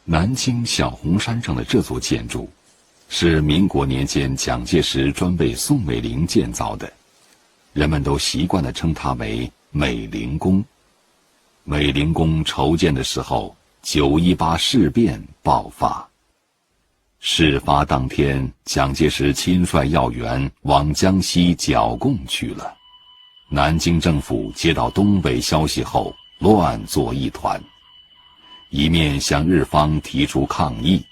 南京小红山上的这座建筑，是民国年间蒋介石专为宋美龄建造的，人们都习惯地称它为美龄宫。美龄宫筹建的时候，9·18事变爆发。事发当天，蒋介石亲率要员往江西剿共去了。南京政府接到东北消息后，乱作一团，一面向日方提出抗议，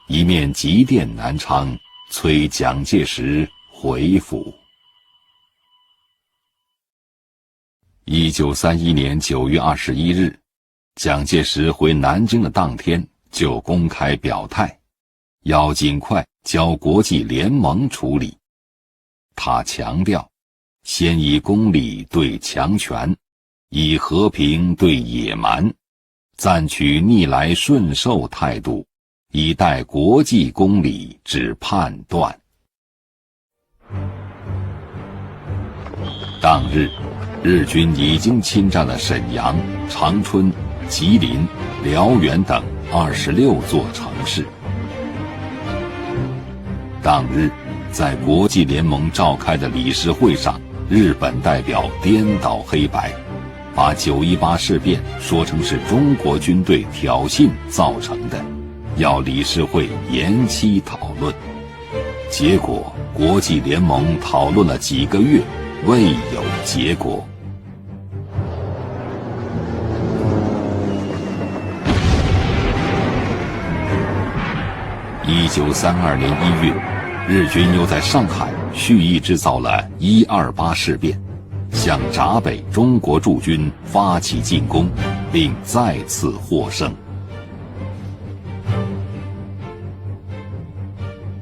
一面急电南昌，催蒋介石回府。1931年9月21日，蒋介石回南京的当天就公开表态，要尽快交国际联盟处理。他强调，先以公理对强权，以和平对野蛮，暂取逆来顺受态度，以待国际公理之判断。当日，日军已经侵占了沈阳、长春、吉林、辽源等26座城市。当日，在国际联盟召开的理事会上，日本代表颠倒黑白，把9·18事变说成是中国军队挑衅造成的，要理事会延期讨论。结果，国际联盟讨论了几个月，未有结果。1932年1月，日军又在上海蓄意制造了128事变，向闸北中国驻军发起进攻，并再次获胜。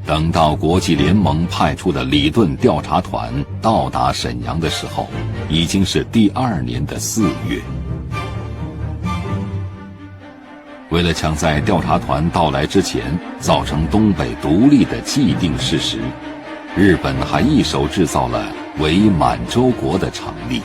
等到国际联盟派出的里顿调查团到达沈阳的时候，已经是第2年的4月。为了抢在调查团到来之前造成东北独立的既定事实，日本还一手制造了伪满洲国的成立。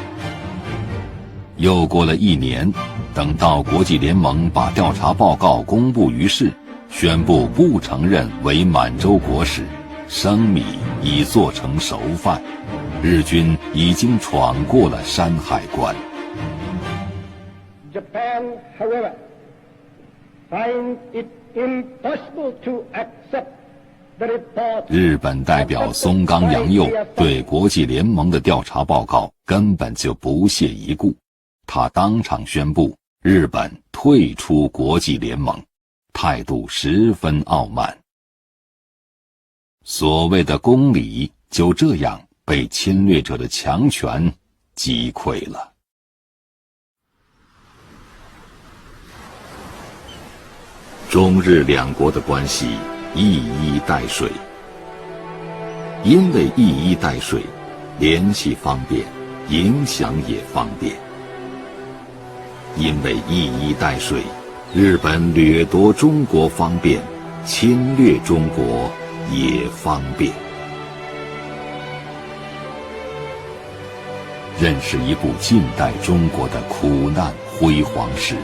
又过了1年，等到国际联盟把调查报告公布于世，宣布不承认伪满洲国时，生米已做成熟饭，日军已经闯过了山海关。Japan, however, finds it impossible to accept the report. 日本代表松冈洋右对国际联盟的调查报告根本就不屑一顾，他当场宣布日本退出国际联盟，态度十分傲慢。所谓的公理就这样被侵略者的强权击溃了。中日两国的关系一衣带水，因为一衣带水，联系方便，影响也方便。因为一衣带水，日本掠夺中国方便，侵略中国也方便。认识一部近代中国的苦难辉煌史，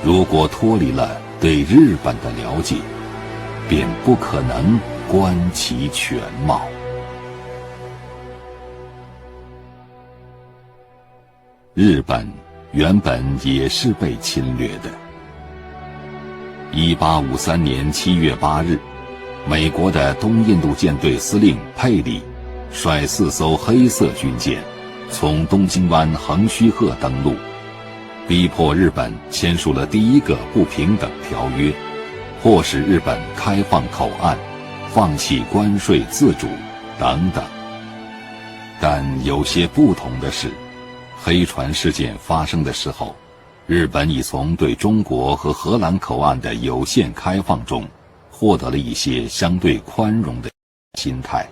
如果脱离了对日本的了解，便不可能观其全貌。日本原本也是被侵略的。1853年7月8日，美国的东印度舰队司令佩里率4艘黑色军舰从东京湾横须贺登陆，逼迫日本签署了第一个不平等条约，迫使日本开放口岸，放弃关税自主等等。但有些不同的是，黑船事件发生的时候，日本已从对中国和荷兰口岸的有限开放中获得了一些相对宽容的心态，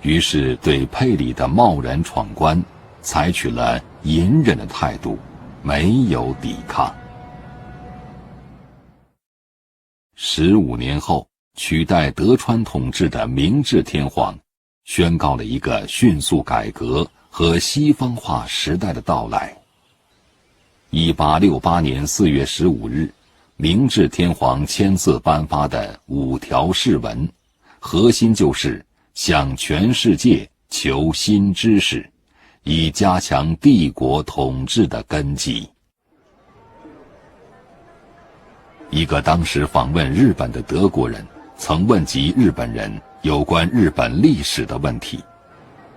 于是对佩里的贸然闯关采取了隐忍的态度，没有抵抗。15年后，取代德川统治的明治天皇宣告了一个迅速改革和西方化时代的到来。1868年4月15日，明治天皇签字颁发的5条誓文，核心就是向全世界求新知识，以加强帝国统治的根基。一个当时访问日本的德国人曾问及日本人有关日本历史的问题，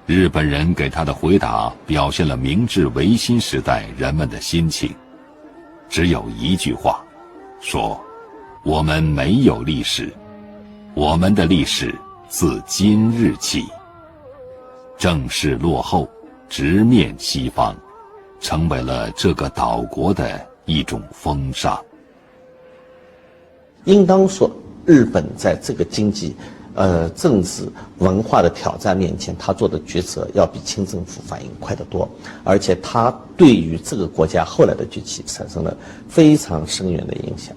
日本人给他的回答表现了明治维新时代人们的心情，只有一句话，说我们没有历史，我们的历史自今日起。正视落后，直面西方，成为了这个岛国的一种风尚。应当说，日本在这个经济、政治、文化的挑战面前，他做的决策要比清政府反应快得多，而且他对于这个国家后来的崛起产生了非常深远的影响。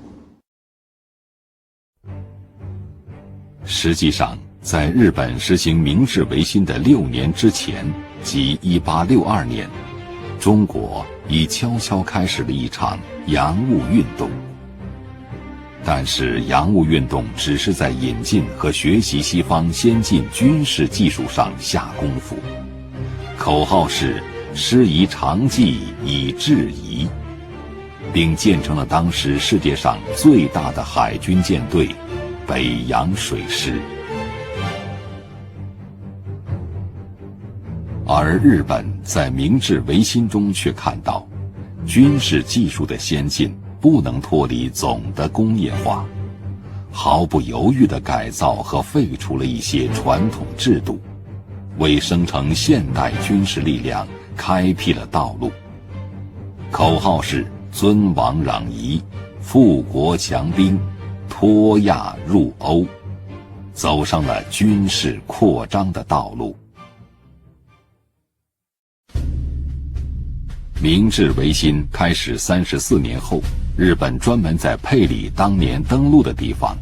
实际上，在日本实行明治维新的6年之前，即1862年，中国已悄悄开始了一场洋务运动。但是洋务运动只是在引进和学习西方先进军事技术上下功夫，口号是师夷长技以制夷，并建成了当时世界上最大的海军舰队北洋水师。而日本在明治维新中却看到，军事技术的先进不能脱离总的工业化，毫不犹豫地改造和废除了一些传统制度，为生成现代军事力量开辟了道路。口号是尊王攘夷，富国强兵，脱亚入欧，走上了军事扩张的道路。明治维新开始34年后，日本专门在佩里当年登陆的地方，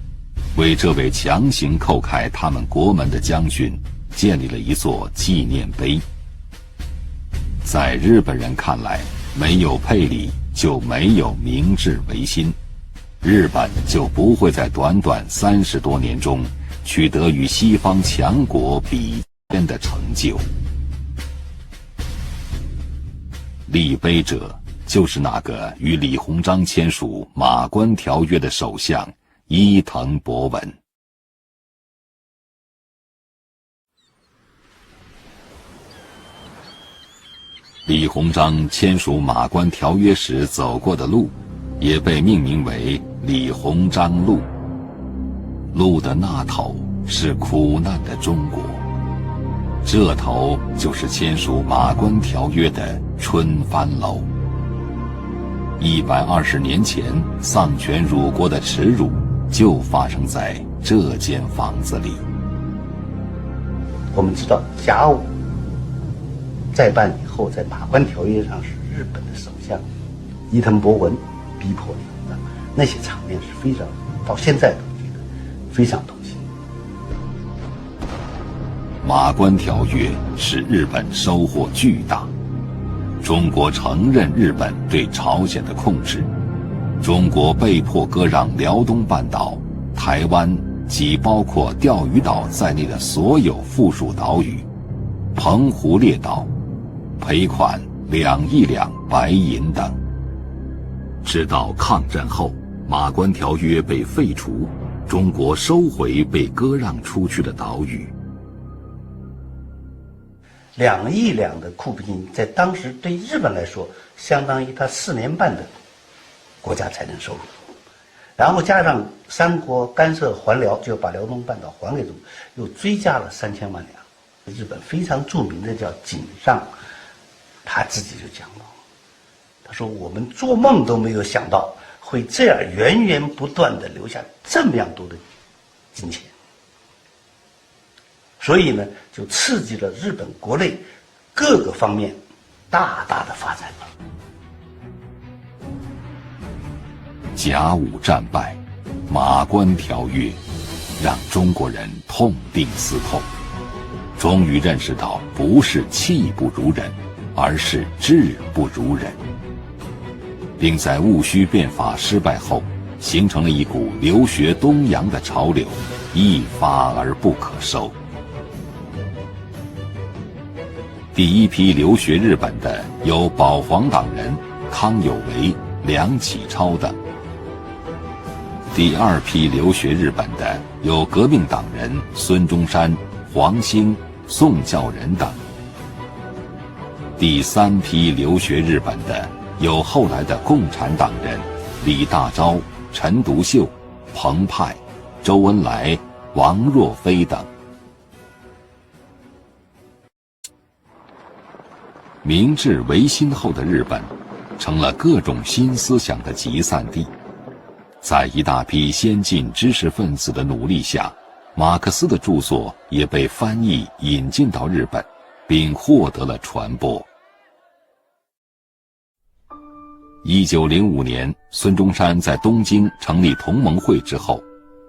为这位强行叩开他们国门的将军建立了一座纪念碑。在日本人看来，没有佩里就没有明治维新，日本就不会在短短30多年中取得与西方强国比肩的成就。立碑者就是那个与李鸿章签署《马关条约》的首相伊藤博文。李鸿章签署《马关条约》时走过的路，也被命名为李鸿章路。路的那头是苦难的中国，这头就是签署《马关条约》的春帆楼。120年前，丧权辱国的耻辱就发生在这间房子里。我们知道，甲午再办以后，在《马关条约》上是日本的首相伊藤博文逼迫李鸿章，那些场面是非常，到现在都觉得非常痛心。马关条约使日本收获巨大，中国承认日本对朝鲜的控制，中国被迫割让辽东半岛、台湾及包括钓鱼岛在内的所有附属岛屿，澎湖列岛，赔款2亿两白银等。直到抗战后，马关条约被废除，中国收回被割让出去的岛屿。2亿两的库布金，在当时对日本来说，相当于他4年半的国家财政收入，然后加上三国干涉还辽，就把辽东半岛还给中国，又追加了3000万两。日本非常著名的叫井上，他自己就讲了，他说我们做梦都没有想到会这样源源不断的留下这么样多的金钱。所以呢，就刺激了日本国内各个方面大大的发展了。甲午战败，马关条约让中国人痛定思痛，终于认识到不是气不如人，而是志不如人，并在戊戌变法失败后，形成了一股留学东洋的潮流，一发而不可收。第一批留学日本的有保皇党人康有为、梁启超等。第二批留学日本的有革命党人孙中山、黄兴、宋教仁等。第三批留学日本的有后来的共产党人李大钊、陈独秀、彭湃、周恩来、王若飞等。明治维新后的日本成了各种新思想的集散地，在一大批先进知识分子的努力下，马克思的著作也被翻译引进到日本，并获得了传播。1905年，孙中山在东京成立同盟会之后，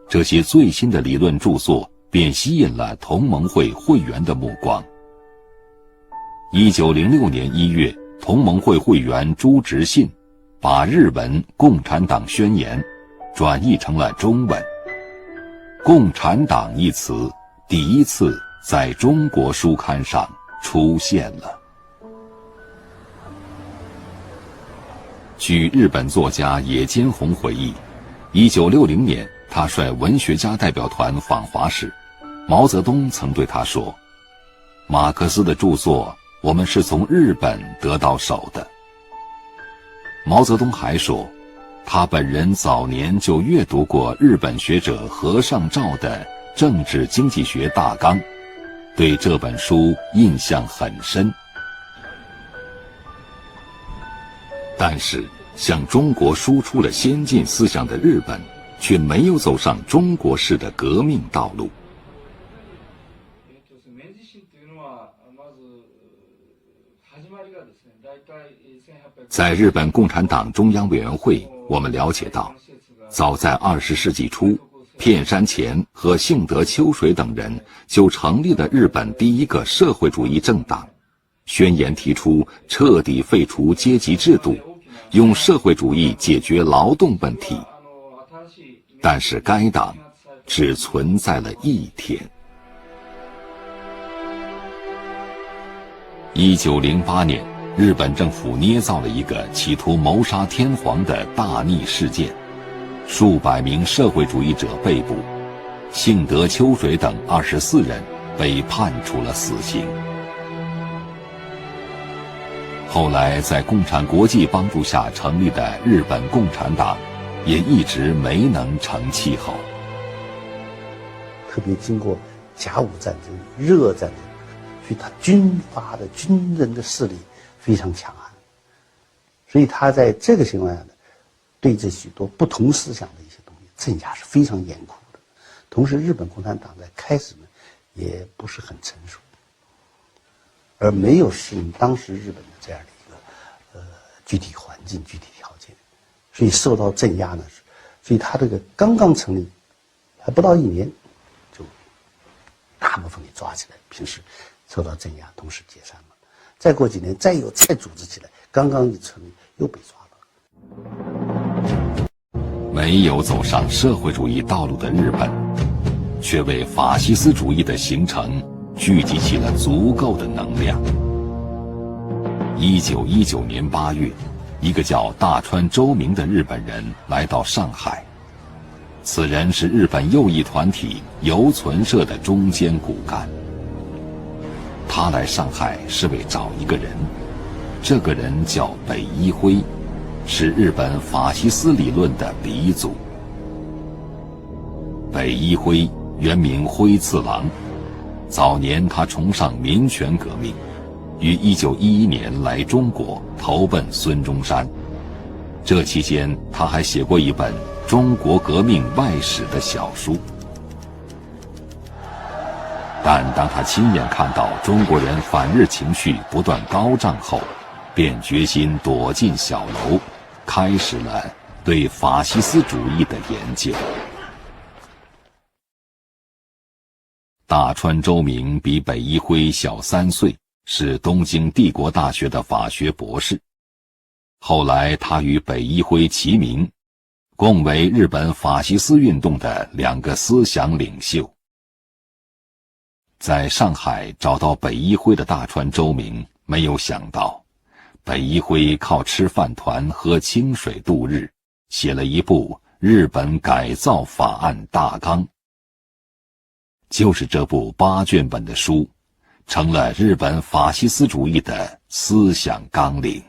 这些最新的理论著作便吸引了同盟会会员的目光。1906年1月，同盟会会员朱执信把日文《共产党宣言》转译成了中文，共产党一词第一次在中国书刊上出现了。据日本作家野间宏回忆，1960年他率文学家代表团访华时，毛泽东曾对他说：“马克思的著作我们是从日本得到手的。”毛泽东还说，他本人早年就阅读过日本学者河上照的《政治经济学大纲》，对这本书印象很深。但是，向中国输出了先进思想的日本，却没有走上中国式的革命道路。在日本共产党中央委员会，我们了解到，早在20世纪初，片山前和幸德秋水等人就成立了日本第一个社会主义政党，宣言提出彻底废除阶级制度，用社会主义解决劳动问题。但是该党只存在了一天。1908年，日本政府捏造了一个企图谋杀天皇的大逆事件，数百名社会主义者被捕，幸德秋水等24人被判处了死刑。后来在共产国际帮助下成立的日本共产党，也一直没能成气候。特别经过甲午战争、日俄战争，所以他军人的势力非常强悍，所以他在这个情况下呢，对这许多不同思想的一些东西镇压是非常严酷的。同时，日本共产党在开始呢也不是很成熟，而没有适应当时日本的这样的一个具体环境、具体条件，所以受到镇压呢，所以他这个刚刚成立还不到1年，就大部分给抓起来，平时受到镇压，同时解散了。再过几年再组织起来，刚刚一成立又被抓了。没有走上社会主义道路的日本，却为法西斯主义的形成聚集起了足够的能量。1919年8月，一个叫大川周明的日本人来到上海，此人是日本右翼团体游存社的中坚骨干。他来上海是为找一个人，这个人叫北一辉，是日本法西斯理论的鼻祖。北一辉原名辉次郎，早年他崇尚民权革命，于1911年来中国投奔孙中山。这期间他还写过一本《中国革命外史》的小书。但当他亲眼看到中国人反日情绪不断高涨后，便决心躲进小楼，开始了对法西斯主义的研究。大川周明比北一辉小3岁，是东京帝国大学的法学博士。后来他与北一辉齐名，共为日本法西斯运动的2个思想领袖。在上海找到北一辉的大川周明没有想到，北一辉靠吃饭团喝清水度日，写了一部日本改造法案大纲。就是这部8卷本的书，成了日本法西斯主义的思想纲领。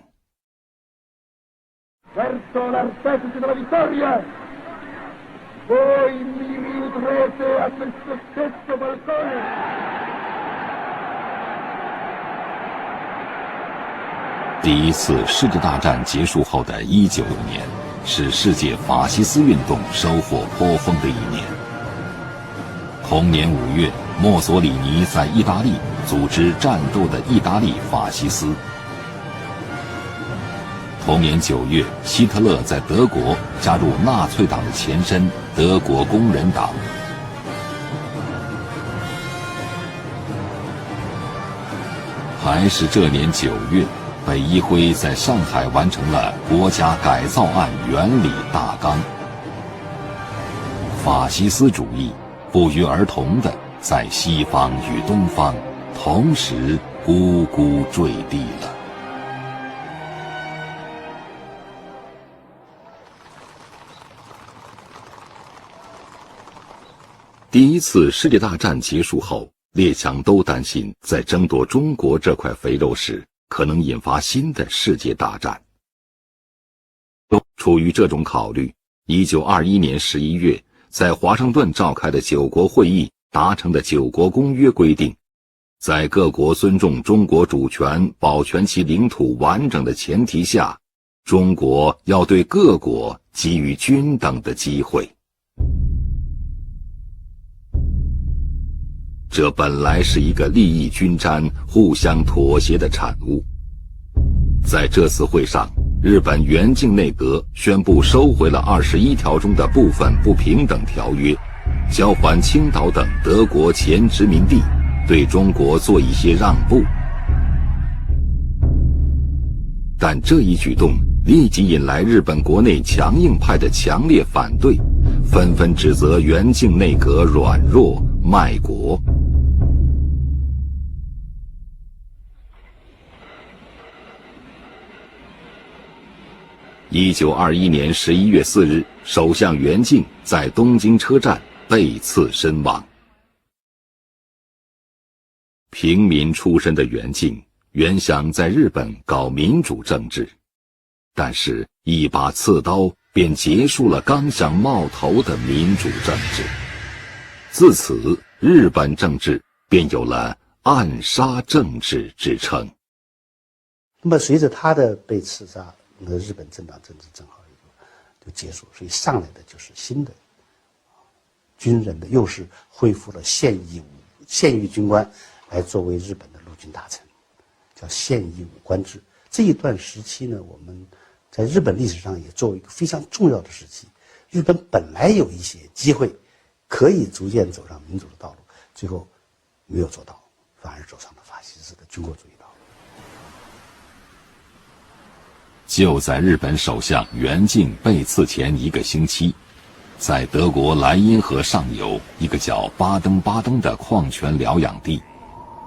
第一次世界大战结束后的1995年，是世界法西斯运动收获颇丰的一年。同年5月，墨索里尼在意大利组织战斗的意大利法西斯。同年9月，希特勒在德国加入纳粹党的前身德国工人党。还是这年9月，北一辉在上海完成了国家改造案原理大纲。法西斯主义不约而同地在西方与东方同时咕咕坠地了。第一次世界大战结束后，列强都担心在争夺中国这块肥肉时，可能引发新的世界大战。出于这种考虑，1921年11月，在华盛顿召开的9国会议达成的9国公约规定，在各国尊重中国主权、保全其领土完整的前提下，中国要对各国给予均等的机会。这本来是一个利益均沾、互相妥协的产物。在这次会上，日本原敬内阁宣布收回了21条中的部分不平等条约，交还青岛等德国前殖民地，对中国做一些让步。但这一举动立即引来日本国内强硬派的强烈反对，纷纷指责原敬内阁软弱卖国。1921年11月4日，首相原敬在东京车站被刺身亡。平民出身的原敬原想在日本搞民主政治，但是一把刺刀便结束了刚想冒头的民主政治。自此，日本政治便有了暗杀政治之称。那么随着他的被刺杀，那日本政党政治正好就结束，所以上来的就是新的军人的，又是恢复了现役军官来作为日本的陆军大臣，叫现役武官制。这一段时期呢，我们在日本历史上也作为一个非常重要的时期。日本本来有一些机会可以逐渐走上民主的道路，最后没有做到，反而走上了法西斯的军国主义道路。就在日本首相原敬被刺前1个星期，在德国莱茵河上游一个叫巴登巴登的矿泉疗养地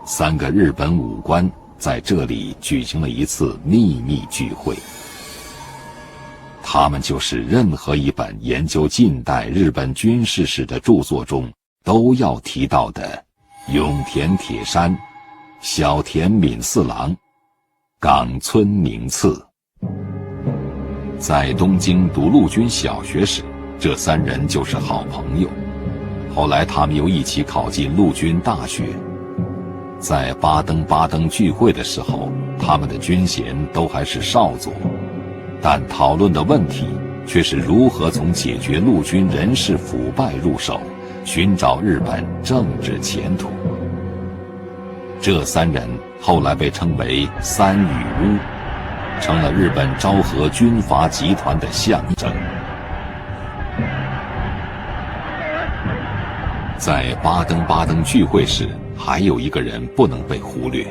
，3个日本武官在这里举行了一次秘密聚会。他们就是任何一本研究近代日本军事史的著作中都要提到的永田铁山、小田敏四郎、冈村宁次。在东京读陆军小学时，这3人就是好朋友。后来他们又一起考进陆军大学。在巴登巴登聚会的时候，他们的军衔都还是少佐，但讨论的问题却是如何从解决陆军人事腐败入手，寻找日本政治前途。这3人后来被称为三羽屋，成了日本昭和军阀集团的象征。在巴登巴登聚会时，还有一个人不能被忽略，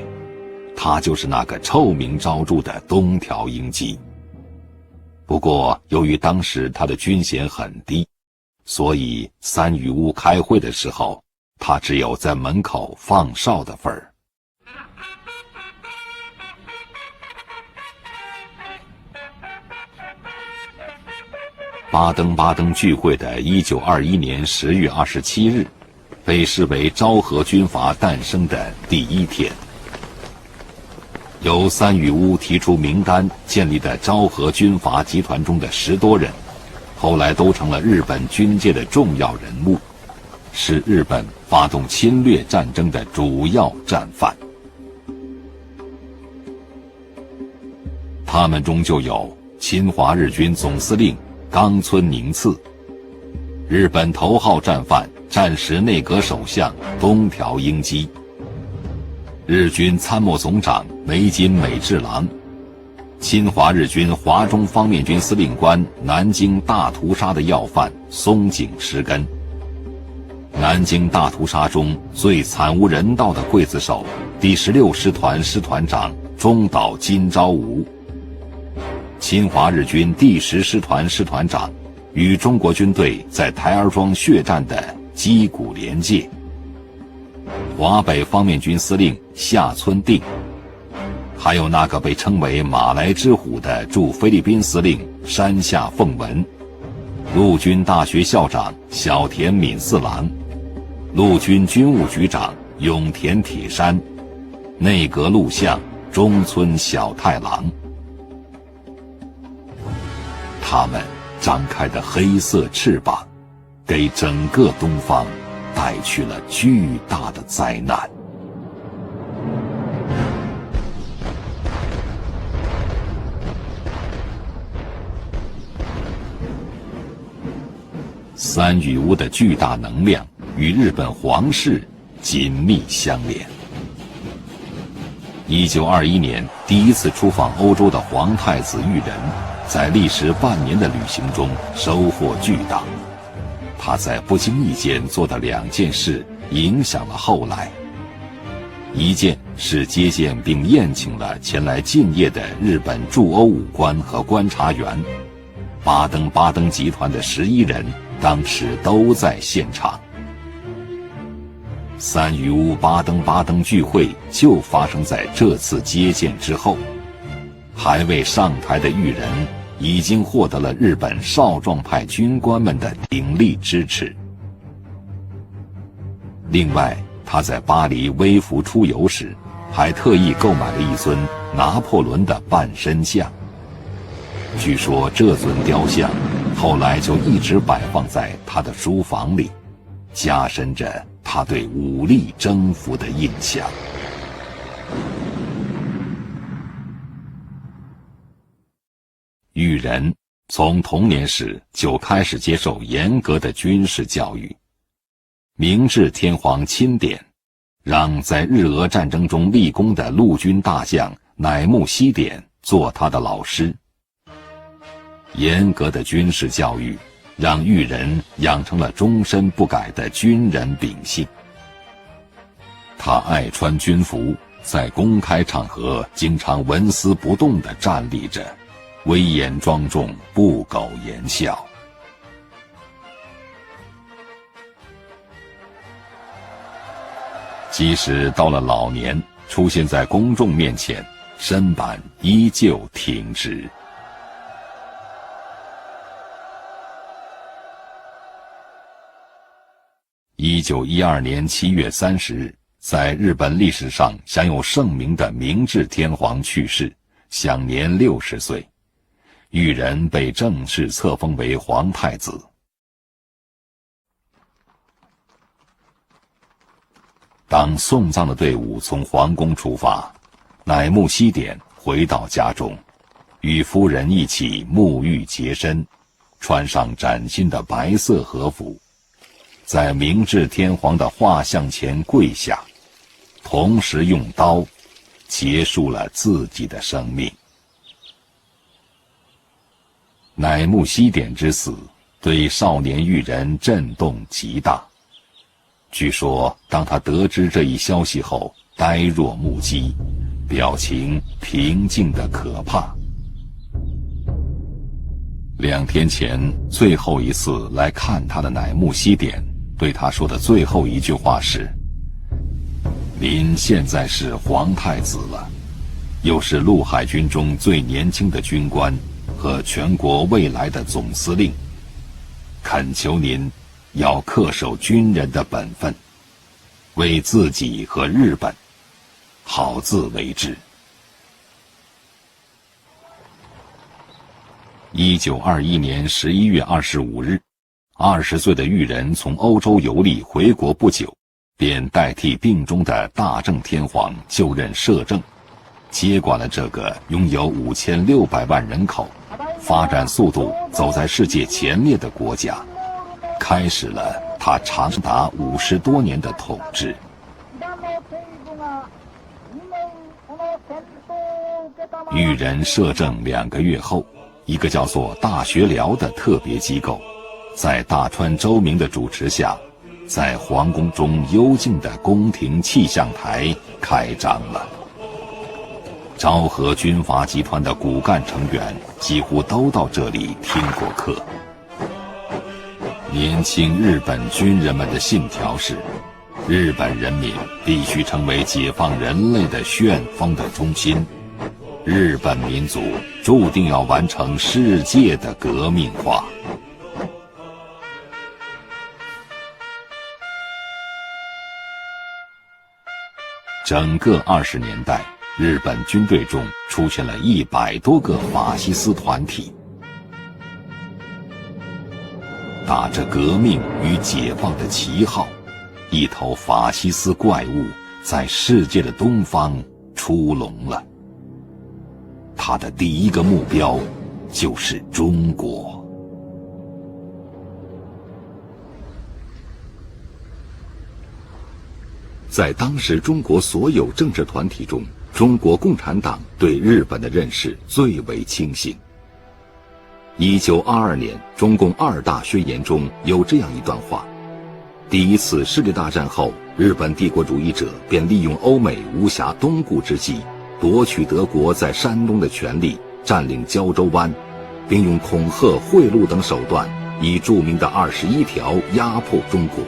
他就是那个臭名昭著的东条英机。不过由于当时他的军衔很低，所以三雨屋开会的时候，他只有在门口放哨的份儿。巴登聚会的1921年10月27日，被视为昭和军阀诞生的第一天。由三雨屋提出名单建立的昭和军阀集团中的10多人，后来都成了日本军界的重要人物，是日本发动侵略战争的主要战犯。他们中就有侵华日军总司令冈村宁次，日本头号战犯战时内阁首相东条英机，日军参谋总长梅津美治郎，侵华日军华中方面军司令官南京大屠杀的要犯松井石根，南京大屠杀中最惨无人道的刽子手第16师团师团长中岛今朝吾，侵华日军第10师团师团长，与中国军队在台儿庄血战的矶谷廉介，华北方面军司令下村定，还有那个被称为马来之虎的驻菲律宾司令山下奉文，陆军大学校长小田敏四郎，陆军军务局长永田铁山，内阁录相中村小太郎。他们张开的黑色翅膀，给整个东方带去了巨大的灾难。三雨屋的巨大能量与日本皇室紧密相连。1921年第一次出访欧洲的皇太子裕仁，在历时半年的旅行中收获巨大。他在不经意间做的2件事影响了后来。一件是接见并宴请了前来进谒的日本驻欧武官和观察员，巴登集团的11人当时都在现场。三雨屋巴登聚会就发生在这次接见之后，还未上台的裕仁已经获得了日本少壮派军官们的鼎力支持。另外，他在巴黎微服出游时，还特意购买了一尊拿破仑的半身像。据说这尊雕像后来就一直摆放在他的书房里，加深着他对武力征服的印象。裕仁从童年时就开始接受严格的军事教育。明治天皇钦点，让在日俄战争中立功的陆军大将乃木希典做他的老师。严格的军事教育让裕仁养成了终身不改的军人秉性。他爱穿军服，在公开场合经常纹丝不动地站立着，威严庄重，不苟言笑。即使到了老年，出现在公众面前，身板依旧挺直。1912年7月30日，在日本历史上享有盛名的明治天皇去世，享年60岁。裕仁被正式册封为皇太子。当送葬的队伍从皇宫出发，乃木希典回到家中，与夫人一起沐浴洁身，穿上崭新的白色和服，在明治天皇的画像前跪下，同时用刀结束了自己的生命。乃木希典之死对少年裕仁震动极大。据说当他得知这一消息后，呆若木鸡，表情平静得可怕。2天前最后一次来看他的乃木希典对他说的最后一句话是：您现在是皇太子了，又是陆海军中最年轻的军官和全国未来的总司令，恳求您要恪守军人的本分，为自己和日本好自为之。1921年11月25日，20岁的裕仁从欧洲游历回国不久，便代替病中的大正天皇就任摄政，接管了这个拥有5600万人口、发展速度走在世界前列的国家，开始了他长达50多年的统治。裕仁摄政2个月后，一个叫做大学寮的特别机构，在大川周明的主持下，在皇宫中幽静的宫廷气象台开张了。昭和军阀集团的骨干成员几乎都到这里听过课。年轻日本军人们的信条是：日本人民必须成为解放人类的旋风的中心，日本民族注定要完成世界的革命化。整个20年代，日本军队中出现了100多个法西斯团体，打着革命与解放的旗号，一头法西斯怪物在世界的东方出笼了。他的第一个目标就是中国。在当时中国所有政治团体中，中国共产党对日本的认识最为清醒。1922年中共2大宣言中有这样一段话：第一次世界大战后，日本帝国主义者便利用欧美无暇东顾之际，夺取德国在山东的权利，占领胶州湾，并用恐吓、贿赂等手段，以著名的21条压迫中国，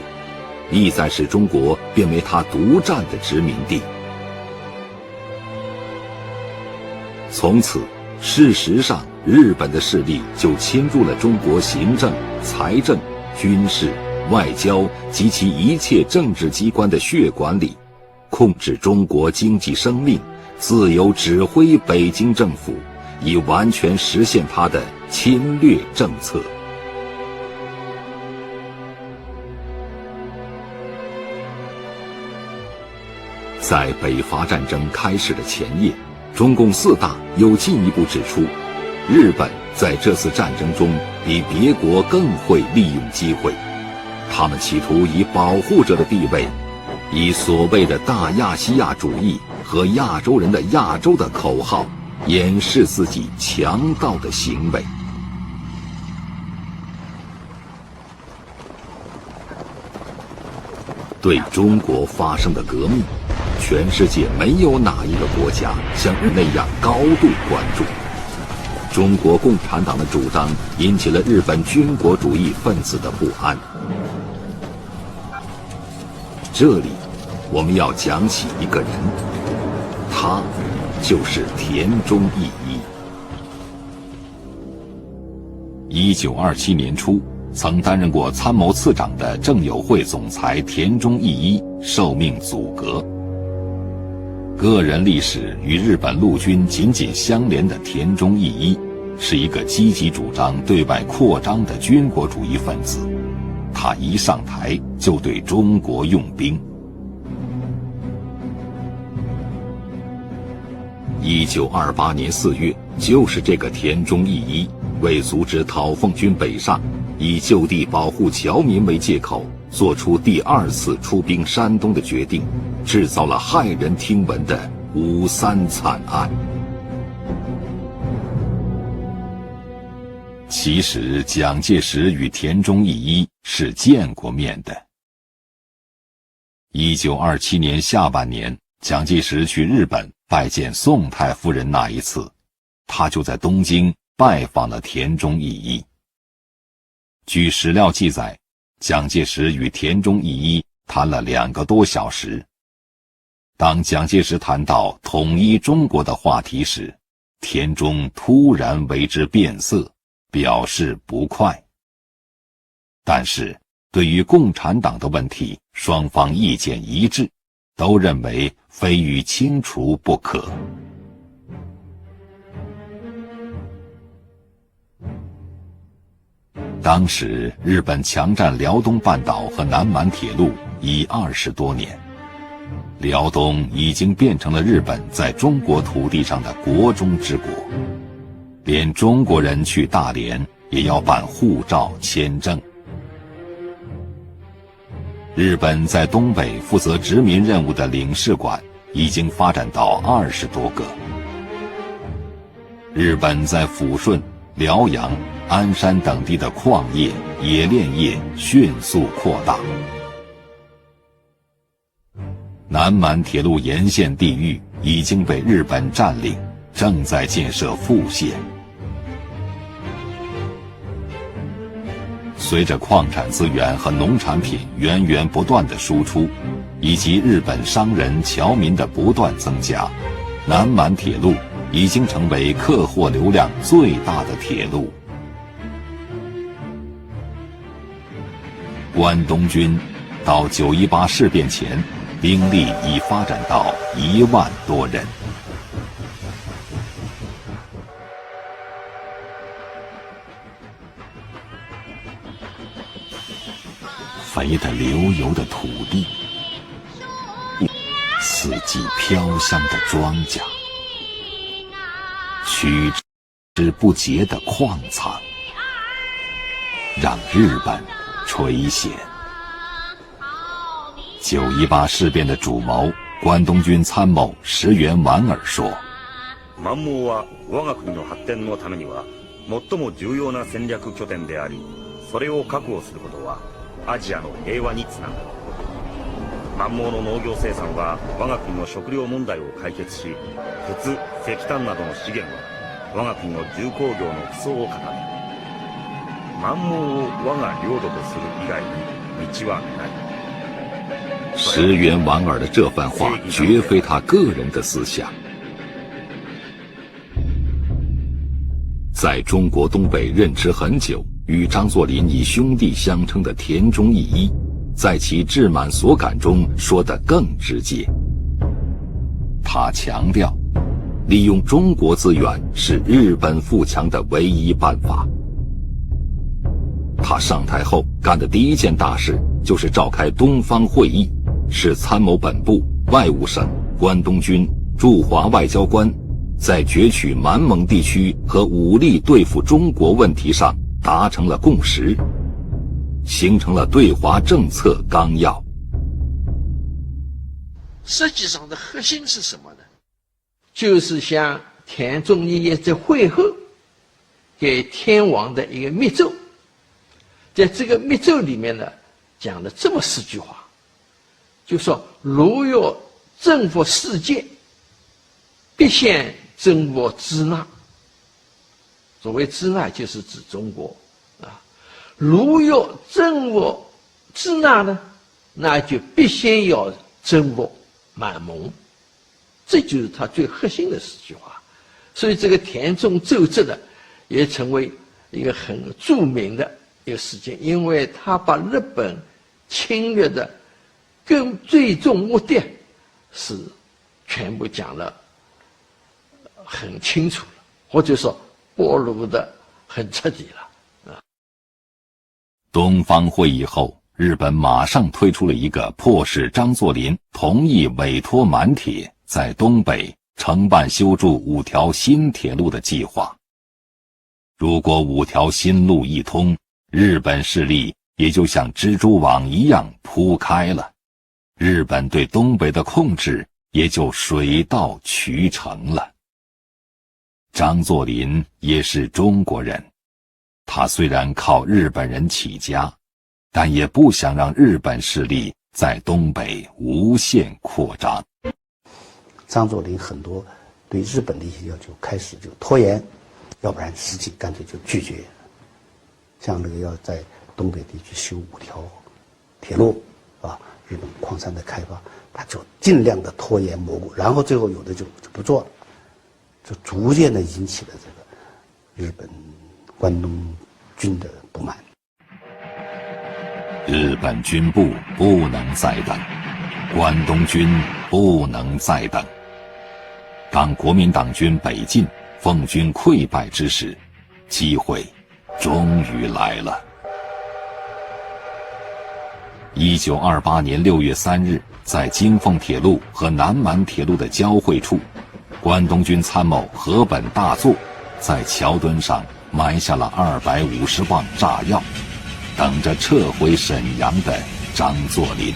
意在使中国变为他独占的殖民地。从此，事实上，日本的势力就侵入了中国行政、财政、军事、外交及其一切政治机关的血管里，控制中国经济生命，自由指挥北京政府，以完全实现他的侵略政策。在北伐战争开始的前夜，中共4大又进一步指出，日本在这次战争中比别国更会利用机会，他们企图以保护者的地位，以所谓的大亚细亚主义和亚洲人的亚洲的口号，掩饰自己强盗的行为。对中国发生的革命，全世界没有哪一个国家像日那样高度关注。中国共产党的主张引起了日本军国主义分子的不安。这里我们要讲起一个人，他就是田中义一。1927年初，曾担任过参谋次长的政友会总裁田中义一受命组阁。个人历史与日本陆军紧紧相连的田中义一，是一个积极主张对外扩张的军国主义分子。他一上台就对中国用兵。1928年4月，就是这个田中义一为阻止讨奉军北上，以就地保护侨民为借口，做出第2次出兵山东的决定，制造了骇人听闻的5·3惨案。其实蒋介石与田中义一是见过面的。1927年下半年，蒋介石去日本拜见宋太夫人那一次，他就在东京拜访了田中义一。据史料记载，蒋介石与田中义一谈了2个多小时。当蒋介石谈到统一中国的话题时，田中突然为之变色，表示不快。但是对于共产党的问题，双方意见一致，都认为非予清除不可。当时日本强占辽东半岛和南满铁路已20多年，辽东已经变成了日本在中国土地上的国中之国，连中国人去大连也要办护照签证。日本在东北负责殖民任务的领事馆已经发展到20多个。日本在抚顺、辽阳、鞍山等地的矿业、冶炼业迅速扩大。南满铁路沿线地域已经被日本占领，正在建设副线。随着矿产资源和农产品源源不断的输出，以及日本商人、侨民的不断增加，南满铁路已经成为客货流量最大的铁路。关东军到918事变前，兵力已发展到1万多人。肥得流油的土地，四季飘香的庄稼，取之不竭的矿藏，让日本垂涎。918事变的主谋关东军参谋石原莞尔说：“満蒙は我が国の発展のためには最も重要な戦略拠点であり、それを確保することはアジアの平和につながる。満蒙の農業生産は我が国の食料問題を解決し、鉄、石炭などの資源は我が国の重工業の基礎を固め、満蒙を我が領土とする以外に道はない。”石原莞尔的这番话绝非他个人的思想。在中国东北任职很久，与张作霖以兄弟相称的田中义一，在其志满所感中说得更直接。他强调，利用中国资源是日本富强的唯一办法。他上台后干的第一件大事就是召开东方会议，使参谋本部、外务省、关东军、驻华外交官在攫取满蒙地区和武力对付中国问题上达成了共识，形成了对华政策纲要。实际上的核心是什么呢？就是向田中义一在会后给天皇的一个密奏，在这个密奏里面呢，讲了这么4句话，就说如要征服世界，必先征服支那。所谓支那就是指中国啊。如要征服支那呢，那就必先要征服满蒙。这就是他最核心的4句话。所以这个田中奏折呢，也成为一个很著名的一个事件，因为他把日本侵略的最终目的是全部讲了很清楚了，或者说暴露的很彻底了。东方会议后，日本马上推出了一个迫使张作霖同意委托满铁在东北承办修筑5条新铁路的计划。如果5条新路一通，日本势力也就像蜘蛛网一样铺开了，日本对东北的控制也就水到渠成了。张作霖也是中国人，他虽然靠日本人起家，但也不想让日本势力在东北无限扩张。张作霖很多对日本的一些要求开始就拖延，要不然实际干脆就拒绝。像那个要在东北地区修5条铁路，啊，日本矿山的开发，他就尽量的拖延蘑菇，然后最后有的就不做了，就逐渐的引起了这个日本关东军的不满。日本军部不能再等，关东军不能再等。当国民党军北进，奉军溃败之时，机会终于来了。1928年6月3日，在京凤铁路和南满铁路的交汇处，关东军参谋河本大作在桥墩上埋下了250磅炸药，等着撤回沈阳的张作霖。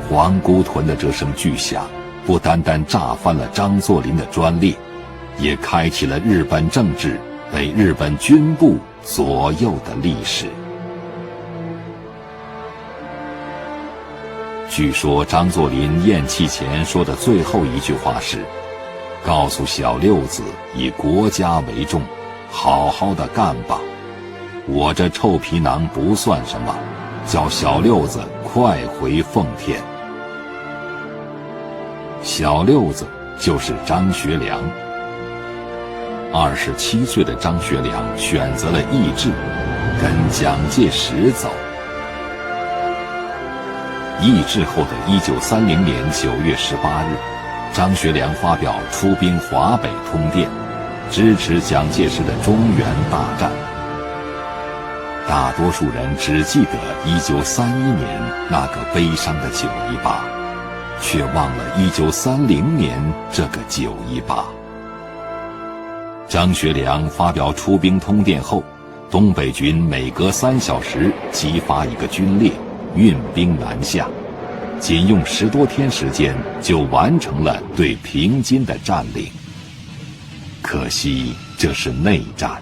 皇姑屯的这声巨响，不单单炸翻了张作霖的专列，也开启了日本政治被日本军部左右的历史。据说张作霖咽气前说的最后一句话是：告诉小六子以国家为重，好好的干吧，我这臭皮囊不算什么，叫小六子快回奉天。小六子就是张学良。27岁的张学良选择了义志，跟蒋介石走。义志后的1930年9月18日，张学良发表出兵华北通电，支持蒋介石的中原大战。大多数人只记得1931年那个悲伤的9·18，却忘了1930年这个9·18。张学良发表出兵通电后，东北军每隔3小时激发一个军列，运兵南下，仅用10多天时间就完成了对平津的占领。可惜这是内战。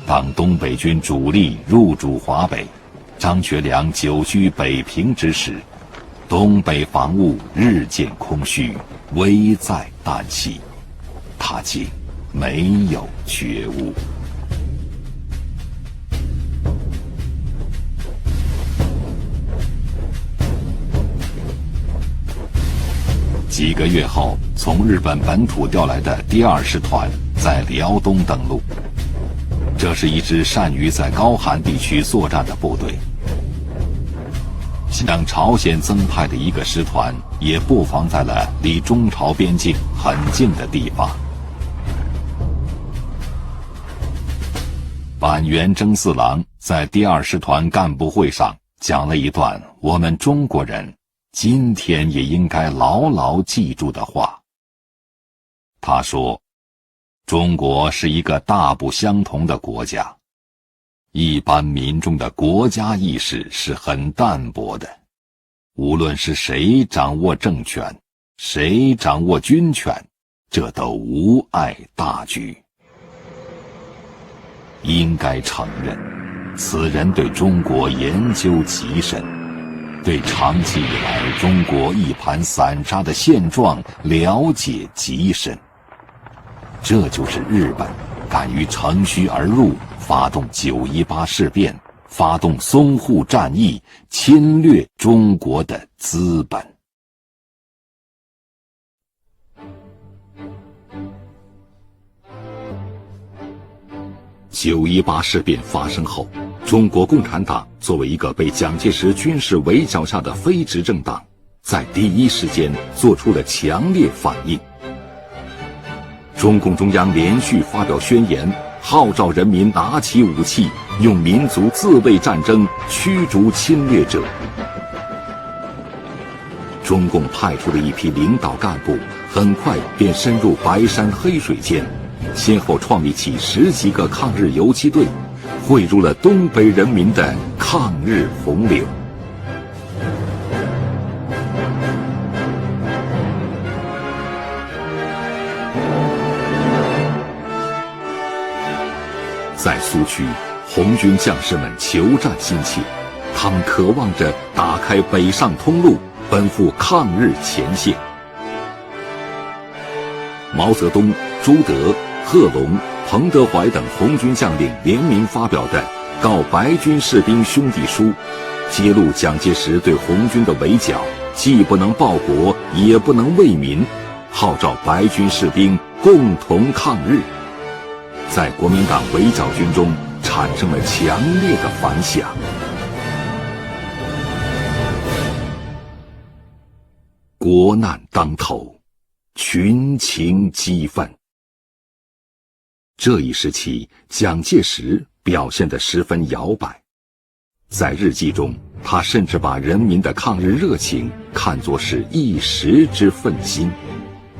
当东北军主力入主华北，张学良久居北平之时，东北防务日渐空虚，危在旦夕，他竟没有觉悟。几个月后，从日本本土调来的第2师团在辽东登陆。这是一支善于在高寒地区作战的部队。向朝鲜增派的一个师团也布防在了离中朝边境很近的地方。板垣征四郎在第2师团干部会上讲了一段我们中国人今天也应该牢牢记住的话。他说，中国是一个大不相同的国家，一般民众的国家意识是很淡薄的，无论是谁掌握政权，谁掌握军权，这都无碍大局。应该承认，此人对中国研究极深，对长期以来中国一盘散沙的现状了解极深。这就是日本敢于乘虚而入，发动9·18事变，发动淞沪战役，侵略中国的资本。9·18事变发生后，中国共产党作为一个被蒋介石军事围剿下的非执政党，在第一时间做出了强烈反应。中共中央连续发表宣言，号召人民拿起武器，用民族自卫战争驱逐侵略者。中共派出的一批领导干部，很快便深入白山黑水间，先后创立起10几个抗日游击队，汇入了东北人民的抗日洪流。在苏区，红军将士们求战心切，他们渴望着打开北上通路，奔赴抗日前线。毛泽东、朱德、贺龙、彭德怀等红军将领联名发表的告白军士兵兄弟书，揭露蒋介石对红军的围剿，既不能报国，也不能为民，号召白军士兵共同抗日，在国民党围剿军中产生了强烈的反响。国难当头，群情激愤。这一时期，蒋介石表现得十分摇摆。在日记中，他甚至把人民的抗日热情看作是一时之愤心，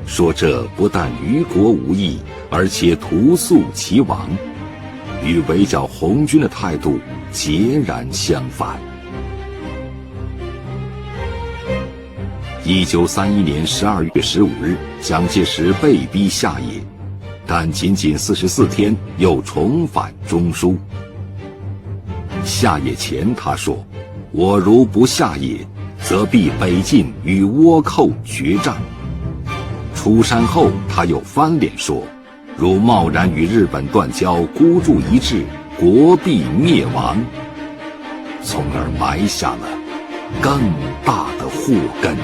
说这不但于国无益，而且徒诉其亡，与围剿红军的态度截然相反。1931年12月15日，蒋介石被逼下野，但仅仅44天又重返中枢。下野前他说：“我如不下野，则必北进与倭寇决战。”出山后他又翻脸说：“如贸然与日本断交，孤注一掷，国必灭亡。”从而埋下了更大的祸根。